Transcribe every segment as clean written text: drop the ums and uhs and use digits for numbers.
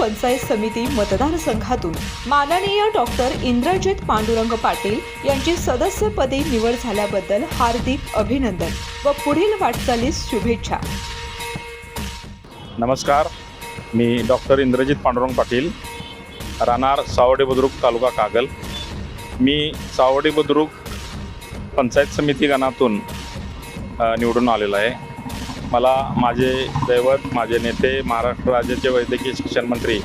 पंचायत समिती मतदारसंघातून माननीय डॉक्टर इंद्रजित पांडुरंग पाटील यांची सदस्यपदी निवड झाल्याबद्दल हार्दिक अभिनंदन व पुढील वाटचालीस शुभेच्छा। नमस्कार, मी डॉक्टर इंद्रजित पांडुरंग पाटील, राहणार सावडी बुद्रुक, तालुका कागल। मी सावडी बुद्रुक पंचायत समिती गणातून निवडून आलेलो आहे। मला माझे दैवत, माझे नेते, महाराष्ट्र राज्याचे वैद्यकीय शिक्षण मंत्री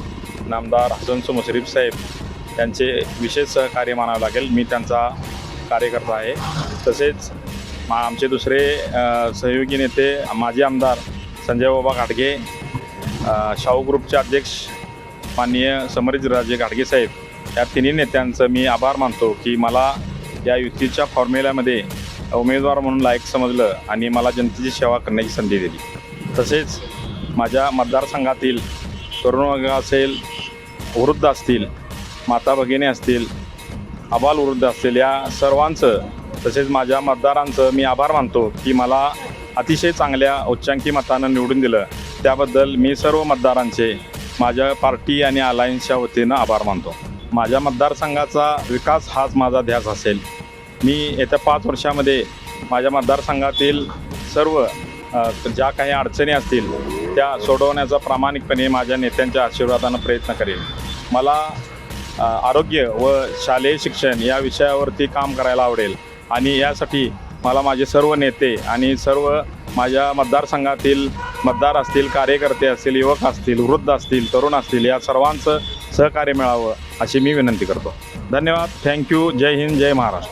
नामदार हसन मुश्रीफ साहेब यांचे विशेष सहकार्य मानावे लागेल। मी त्यांचा कार्यकर्ता आहे। तसेच आमचे दुसरे सहयोगी नेते माजी आमदार संजय बाबा घाटगे, शाहू ग्रुपचे अध्यक्ष माननीय समरजितराजे घाटगे साहेब, या तिन्ही नेत्यांचं मी आभार मानतो की मला या युतीच्या फॉर्म्युल्यामध्ये उमेदवार म्हणून लायक समजलं आणि मला जनतेची सेवा करण्याची संधी दिली। तसेच माझ्या मतदारसंघातील तरुण वर्ग असेल, वृद्ध असतील, माता भगिनी असतील, अबालवृद्ध असतील, या सर्वांचं तसेच माझ्या मतदारांचं मी आभार मानतो की मला अतिशय चांगल्या उच्चांकी मतानं निवडून दिलं। त्याबद्दल मी सर्व मतदारांचे माझ्या पार्टी आणि अलायन्सच्या वतीनं आभार मानतो। माझ्या मतदारसंघाचा विकास हाच माझा ध्यास असेल। मी येत्या 5 वर्षामध्ये माझ्या मतदारसंघातील सर्व ज्या काही अडचणी असतील त्या सोडवण्याचा प्रामाणिकपणे माझ्या नेत्यांच्या आशीर्वादानं प्रयत्न करेल। मला आरोग्य व शालेय शिक्षण या विषयावरती काम करायला आवडेल आणि यासाठी मला माझे सर्व नेते आणि सर्व माझ्या मतदारसंघातील मतदार असतील, कार्यकर्ते असतील, युवक असतील, वृद्ध असतील, तरुण असतील, या सर्वांचं सहकार्य मिळावं अशी मी विनंती करतो। धन्यवाद। थँक्यू। जय हिंद, जय महाराष्ट्र।